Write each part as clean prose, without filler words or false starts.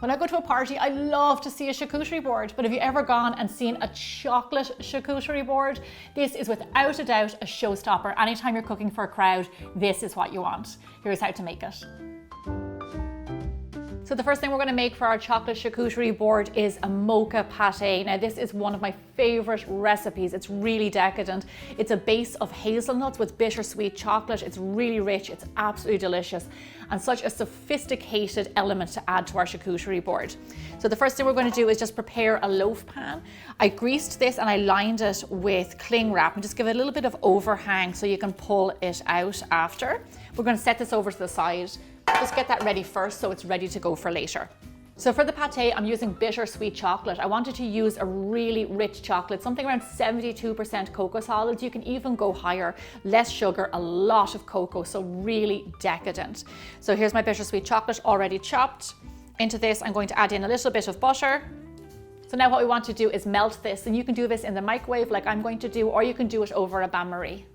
When I go to a party, I love to see a charcuterie board, but have you ever gone and seen a chocolate charcuterie board? This is without a doubt a showstopper. Anytime you're cooking for a crowd, this is what you want. Here's how to make it. So the first thing we're going to make for our chocolate charcuterie board is a Mocha pate. Now this is one of my favorite recipes. It's really decadent. It's a base of hazelnuts with bittersweet chocolate. It's really rich. It's absolutely delicious and such a sophisticated element to add to our charcuterie board. So the first thing we're going to do is just prepare a loaf pan. I greased this and I lined it with cling wrap and just give it a little bit of overhang so you can pull it out after. We're going to set this over to the side. Just get that ready first so it's ready to go for later. So for the pate, I'm using bittersweet chocolate. I wanted to use a really rich chocolate, something around 72% cocoa solids. You can even go higher, less sugar, a lot of cocoa, so really decadent. So here's my bittersweet chocolate already chopped. Into this, I'm going to add in a little bit of butter. So now what we want to do is melt this, and you can do this in the microwave like I'm going to do, or you can do it over a bain-marie.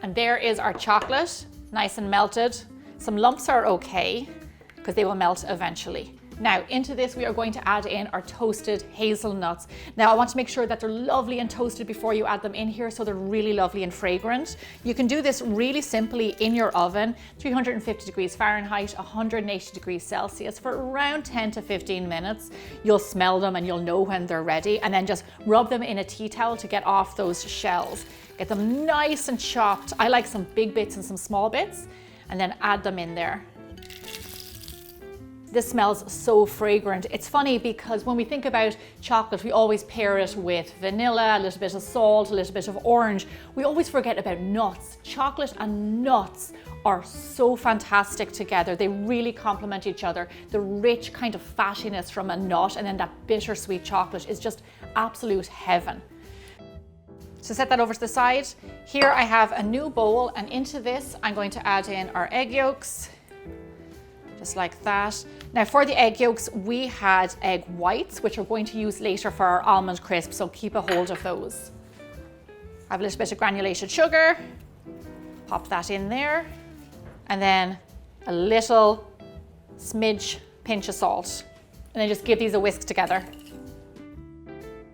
And there is our chocolate, nice and melted. Some lumps are okay because they will melt eventually. Now into this we are going to add in our toasted hazelnuts. Now I want to make sure that they're lovely and toasted before you add them in here so they're really lovely and fragrant. You can do this really simply in your oven, 350 degrees Fahrenheit, 180 degrees Celsius for around 10 to 15 minutes. You'll smell them and you'll know when they're ready, and then just rub them in a tea towel to get off those shells. Get them nice and chopped. I like some big bits and some small bits, and then add them in there. This smells so fragrant. It's funny because when we think about chocolate, we always pair it with vanilla, a little bit of salt, a little bit of orange. We always forget about nuts. Chocolate and nuts are so fantastic together. They really complement each other. The rich kind of fattiness from a nut and then that bittersweet chocolate is just absolute heaven. So set that over to the side. Here I have a new bowl, and into this I'm going to add in our egg yolks, just like that. Now for the egg yolks, we had egg whites, which we're going to use later for our almond crisps, so keep a hold of those. I have a little bit of granulated sugar, pop that in there, and then a little smidge pinch of salt, and then just give these a whisk together.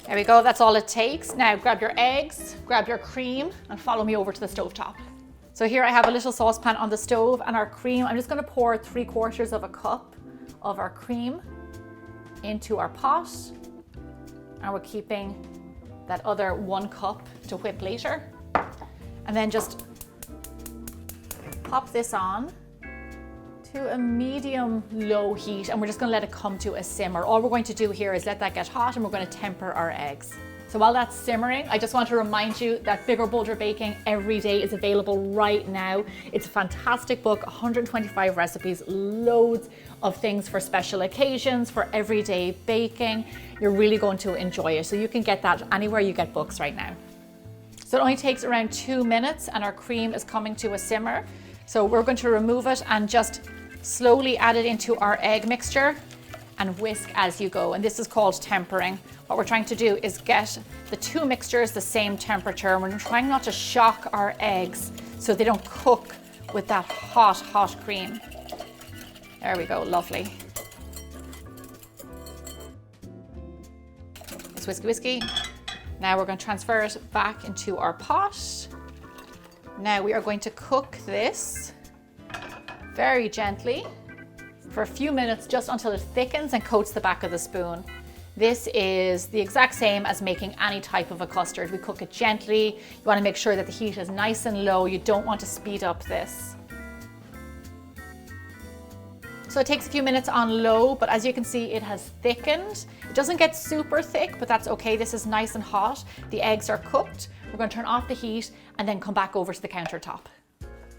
There we go, that's all it takes. Now grab your eggs, grab your cream, and follow me over to the stovetop. So here I have a little saucepan on the stove, and our cream, I'm just going to pour 3/4 of a cup of our cream into our pot. And we're keeping that other 1 cup to whip later. And then just pop this on to a medium-low heat, and we're just going to let it come to a simmer. All we're going to do here is let that get hot, and we're going to temper our eggs. So while that's simmering, I just want to remind you that Bigger Bolder Baking Every Day is available right now. It's a fantastic book, 125 recipes, loads of things for special occasions, for everyday baking. You're really going to enjoy it. So you can get that anywhere you get books right now. So it only takes around 2 minutes, and our cream is coming to a simmer. So we're going to remove it and just slowly add it into our egg mixture and whisk as you go. And this is called tempering. What we're trying to do is get the 2 mixtures the same temperature. We're trying not to shock our eggs so they don't cook with that hot, hot cream. There we go, lovely. It's whiskey, whiskey. Now we're going to transfer it back into our pot. Now we are going to cook this very gently for a few minutes, just until it thickens and coats the back of the spoon. This is the exact same as making any type of a custard. We cook it gently. You want to make sure that the heat is nice and low. You don't want to speed up this. So it takes a few minutes on low, but as you can see, it has thickened. It doesn't get super thick, but that's okay. This is nice and hot. The eggs are cooked. We're going to turn off the heat and then come back over to the countertop.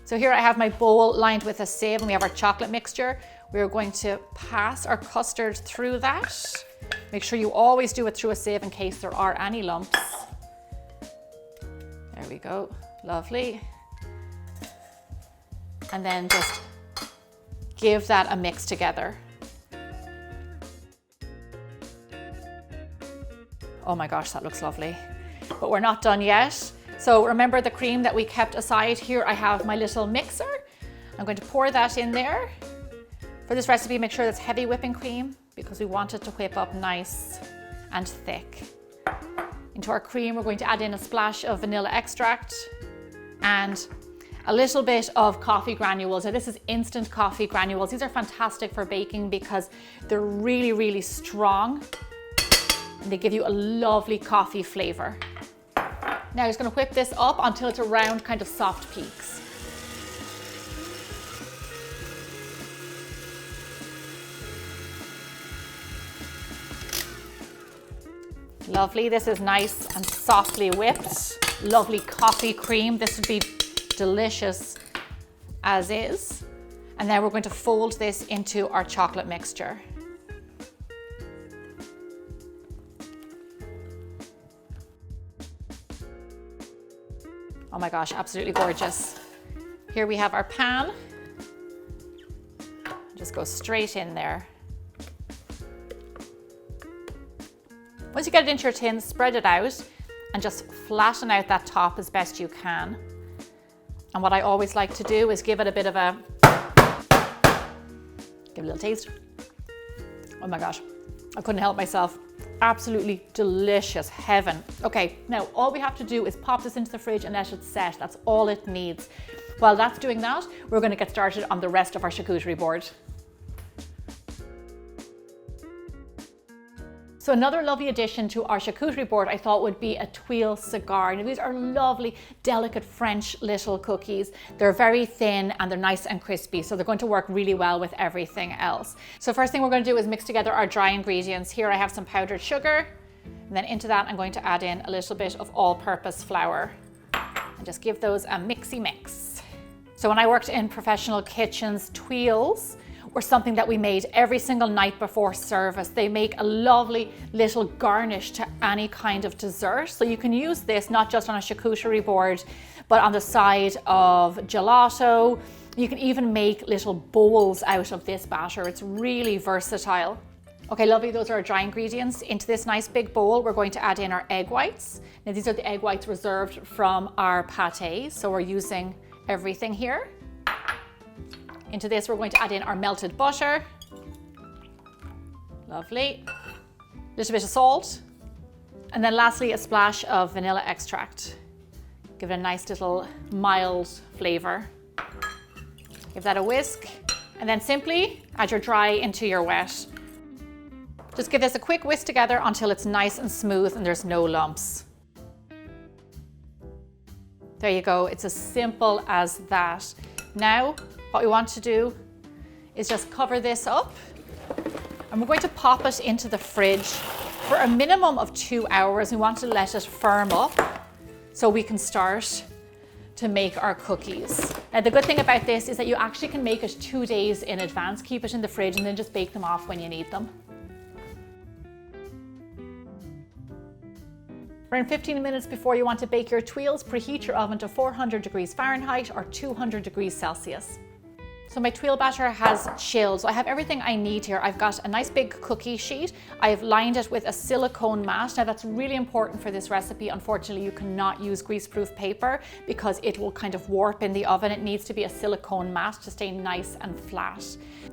So here I have my bowl lined with a sieve, and we have our chocolate mixture. We're going to pass our custard through that. Make sure you always do it through a sieve in case there are any lumps. There we go, lovely. And then just give that a mix together. Oh my gosh, that looks lovely. But we're not done yet. So remember the cream that we kept aside? Here I have my little mixer. I'm going to pour that in there For this recipe, make sure it's heavy whipping cream because we want it to whip up nice and thick. Into our cream, we're going to add in a splash of vanilla extract and a little bit of coffee granules. Now this is instant coffee granules. These are fantastic for baking because they're really, really strong and they give you a lovely coffee flavor. Now I'm just going to whip this up until it's around kind of soft peaks. Lovely, this is nice and softly whipped. Lovely coffee cream. This would be delicious as is. And then we're going to fold this into our chocolate mixture. Oh my gosh, absolutely gorgeous. Here we have our pan. Just go straight in there. Once you get it into your tin, spread it out and just flatten out that top as best you can. And what I always like to do is give it a bit of a, give it a little taste. Oh my gosh, I couldn't help myself. Absolutely delicious, heaven. Okay, now all we have to do is pop this into the fridge and let it set. That's all it needs. While that's doing that, we're going to get started on the rest of our charcuterie board. So another lovely addition to our charcuterie board I thought would be a Tuile cigar. Now these are lovely, delicate French little cookies. They're very thin and they're nice and crispy, so they're going to work really well with everything else. So first thing we're going to do is mix together our dry ingredients. Here I have some powdered sugar, and then into that I'm going to add in a little bit of all-purpose flour and just give those a mixy mix. So when I worked in professional kitchens, Tuiles were something that we made every single night before service. They make a lovely little garnish to any kind of dessert. So you can use this not just on a charcuterie board, but on the side of gelato. You can even make little bowls out of this batter. It's really versatile. Okay, lovely, those are our dry ingredients. Into this nice big bowl, we're going to add in our egg whites. Now these are the egg whites reserved from our pate, so we're using everything here. Into this, we're going to add in our melted butter. Lovely. A little bit of salt. And then lastly, a splash of vanilla extract. Give it a nice little mild flavor. Give that a whisk. And then simply add your dry into your wet. Just give this a quick whisk together until it's nice and smooth and there's no lumps. There you go. It's as simple as that. Now, what we want to do is just cover this up and we're going to pop it into the fridge for a minimum of 2 hours. We want to let it firm up so we can start to make our cookies. Now the good thing about this is that you actually can make it 2 days in advance, keep it in the fridge and then just bake them off when you need them. Around 15 minutes before you want to bake your Tuiles, preheat your oven to 400 degrees Fahrenheit or 200 degrees Celsius. So my Tuile batter has chilled, so I have everything I need here. I've got a nice big cookie sheet. I've lined it with a silicone mat. Now that's really important for this recipe. Unfortunately, you cannot use greaseproof paper because it will kind of warp in the oven. It needs to be a silicone mat to stay nice and flat.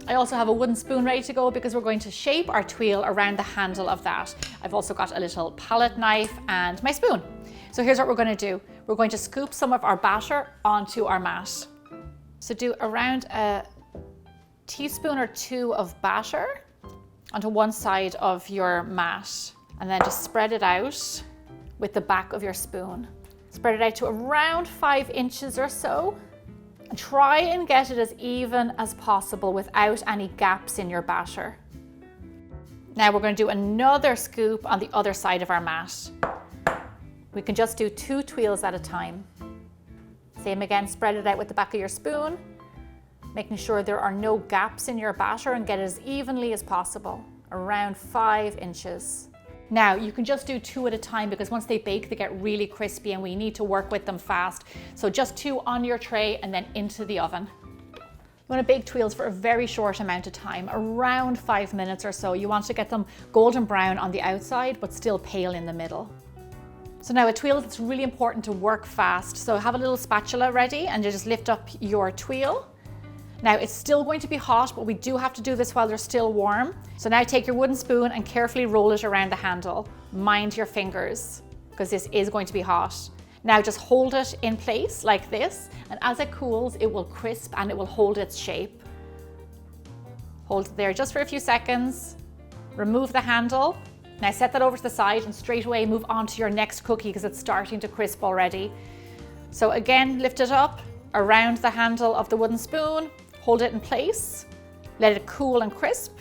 I also have a wooden spoon ready to go because we're going to shape our Tuile around the handle of that. I've also got a little palette knife and my spoon. So here's what we're going to do. We're going to scoop some of our batter onto our mat. So do around a teaspoon or 2 of batter onto one side of your mat and then just spread it out with the back of your spoon. Spread it out to around 5 inches or so and try and get it as even as possible without any gaps in your batter. Now we're going to do another scoop on the other side of our mat. We can just do 2 Tuiles at a time. Same again, spread it out with the back of your spoon, making sure there are no gaps in your batter and get it as evenly as possible, around 5 inches. Now you can just do 2 at a time because once they bake, they get really crispy and we need to work with them fast. So just 2 on your tray and then into the oven. You want to bake Tuiles for a very short amount of time, around 5 minutes or so. You want to get them golden brown on the outside, but still pale in the middle. So now with Tuiles, it's really important to work fast. So have a little spatula ready and you just lift up your Tuile Now it's still going to be hot, but we do have to do this while they're still warm. So now take your wooden spoon and carefully roll it around the handle. Mind your fingers, because this is going to be hot. Now just hold it in place like this, and as it cools, it will crisp and it will hold its shape. Hold it there just for a few seconds. Remove the handle. Now set that over to the side and straight away move on to your next cookie because it's starting to crisp already. So again, lift it up around the handle of the wooden spoon, hold it in place, let it cool and crisp,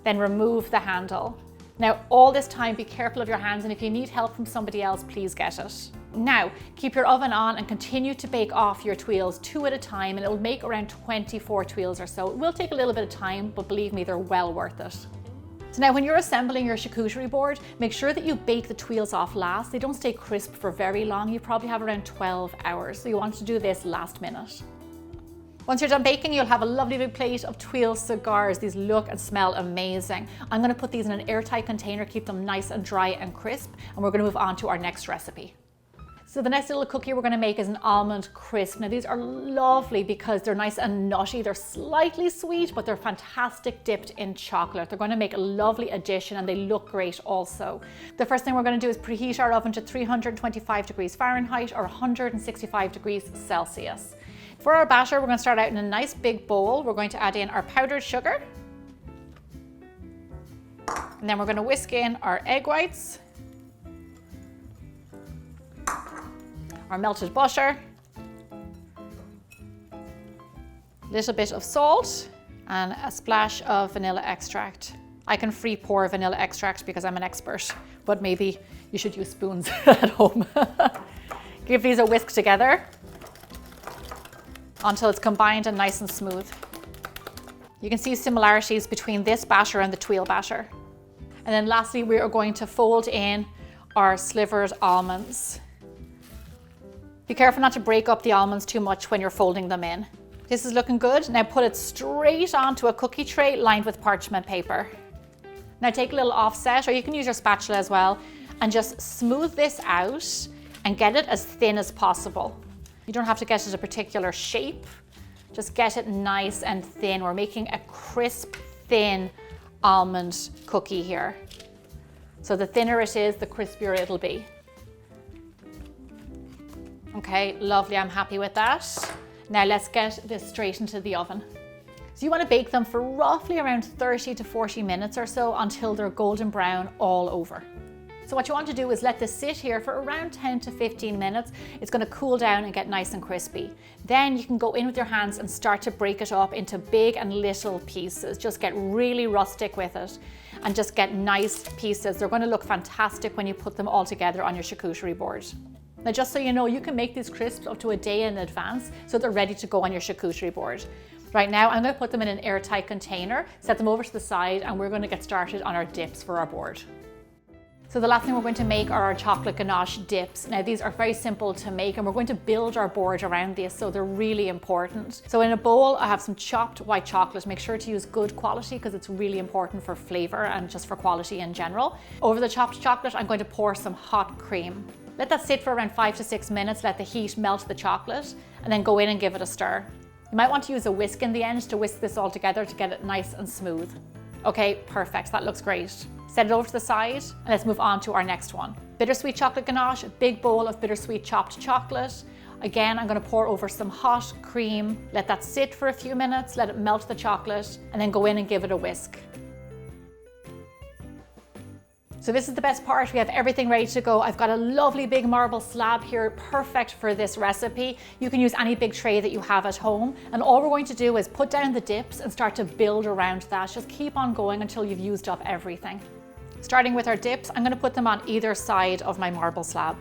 then remove the handle. Now all this time, be careful of your hands, and if you need help from somebody else, please get it. Now keep your oven on and continue to bake off your tuiles 2 at a time, and it will make around 24 tuiles or so. It will take a little bit of time, but believe me, they're well worth it. So now when you're assembling your charcuterie board, make sure that you bake the tuiles off last. They don't stay crisp for very long. You probably have around 12 hours. So you want to do this last minute. Once you're done baking, you'll have a lovely big plate of Tuile cigars. These look and smell amazing. I'm going to put these in an airtight container, keep them nice and dry and crisp, and we're going to move on to our next recipe. So the next little cookie we're going to make is an almond crisp. Now these are lovely because they're nice and nutty. They're slightly sweet, but they're fantastic dipped in chocolate. They're going to make a lovely addition and they look great also. The first thing we're going to do is preheat our oven to 325 degrees Fahrenheit or 165 degrees Celsius. For our batter, we're going to start out in a nice big bowl. We're going to add in our powdered sugar. And then we're going to whisk in our egg whites, our melted butter, a little bit of salt, and a splash of vanilla extract. I can free pour vanilla extract because I'm an expert, but maybe you should use spoons at home. Give these a whisk together until it's combined and nice and smooth. You can see similarities between this batter and the Tuile batter. And then lastly, we are going to fold in our slivered almonds. Be careful not to break up the almonds too much when you're folding them in. This is looking good. Now put it straight onto a cookie tray lined with parchment paper. Now take a little offset, or you can use your spatula as well, and just smooth this out and get it as thin as possible. You don't have to get it a particular shape. Just get it nice and thin. We're making a crisp, thin almond cookie here. So the thinner it is, the crispier it'll be. Okay, lovely, I'm happy with that. Now let's get this straight into the oven. So you want to bake them for roughly around 30 to 40 minutes or so until they're golden brown all over. So what you want to do is let this sit here for around 10 to 15 minutes. It's going to cool down and get nice and crispy. Then you can go in with your hands and start to break it up into big and little pieces. Just get really rustic with it and just get nice pieces. They're going to look fantastic when you put them all together on your charcuterie board. Now, just so you know, you can make these crisps up to a day in advance so they're ready to go on your charcuterie board. Right now, I'm going to put them in an airtight container, set them over to the side, and we're going to get started on our dips for our board. So the last thing we're going to make are our chocolate ganache dips. Now these are very simple to make and we're going to build our board around this, so they're really important. So in a bowl, I have some chopped white chocolate. Make sure to use good quality because it's really important for flavor and just for quality in general. Over the chopped chocolate, I'm going to pour some hot cream. Let that sit for around 5 to 6 minutes, let the heat melt the chocolate, and then go in and give it a stir. You might want to use a whisk in the end to whisk this all together to get it nice and smooth. Okay, perfect, that looks great. Set it over to the side and let's move on to our next one. Bittersweet chocolate ganache, a big bowl of bittersweet chopped chocolate. Again, I'm going to pour over some hot cream, let that sit for a few minutes, let it melt the chocolate, and then go in and give it a whisk. So this is the best part. We have everything ready to go. I've got a lovely big marble slab here, perfect for this recipe. You can use any big tray that you have at home. And all we're going to do is put down the dips and start to build around that. Just keep on going until you've used up everything. Starting with our dips, I'm going to put them on either side of my marble slab.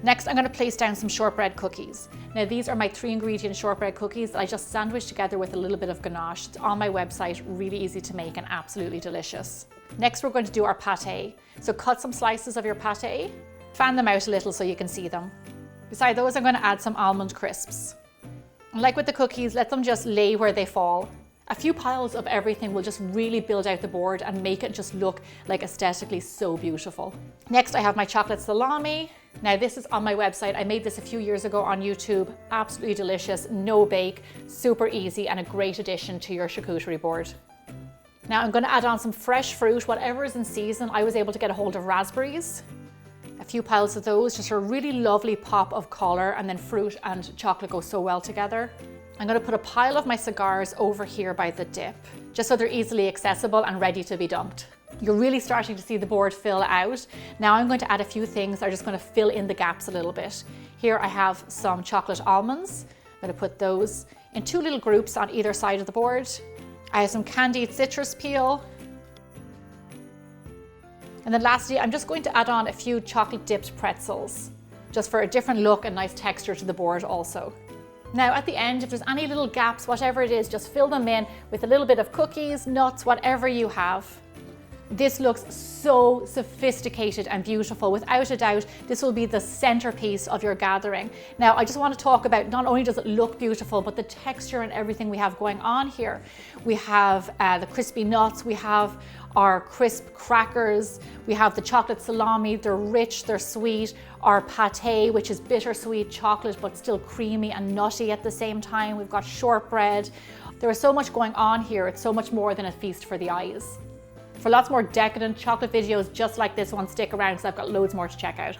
Next, I'm going to place down some shortbread cookies. Now these are my 3-ingredient shortbread cookies that I just sandwiched together with a little bit of ganache. It's on my website, really easy to make and absolutely delicious. Next, we're going to do our pate. So cut some slices of your pate, fan them out a little so you can see them. Beside those, I'm going to add some almond crisps. And like with the cookies, let them just lay where they fall. A few piles of everything will just really build out the board and make it just look like aesthetically so beautiful. Next, I have my chocolate salami. Now this is on my website. I made this a few years ago on YouTube. Absolutely delicious, no bake, super easy, and a great addition to your charcuterie board. Now I'm going to add on some fresh fruit, whatever is in season. I was able to get a hold of raspberries. A few piles of those, just a really lovely pop of color, and then fruit and chocolate go so well together. I'm going to put a pile of my cigars over here by the dip, just so they're easily accessible and ready to be dumped. You're really starting to see the board fill out. Now I'm going to add a few things that are just going to fill in the gaps a little bit. Here I have some chocolate almonds. I'm going to put those in 2 little groups on either side of the board. I have some candied citrus peel. And then lastly, I'm just going to add on a few chocolate dipped pretzels, just for a different look and nice texture to the board also. Now at the end, if there's any little gaps, whatever it is, just fill them in with a little bit of cookies, nuts, whatever you have. This looks so sophisticated and beautiful. Without a doubt, this will be the centerpiece of your gathering. Now, I just want to talk about, not only does it look beautiful, but the texture and everything we have going on here. We have the crispy nuts, we have our crisp crackers, we have the chocolate salami, they're rich, they're sweet, our pate, which is bittersweet chocolate, but still creamy and nutty at the same time. We've got shortbread. There is so much going on here. It's so much more than a feast for the eyes. For lots more decadent chocolate videos just like this one, stick around because I've got loads more to check out.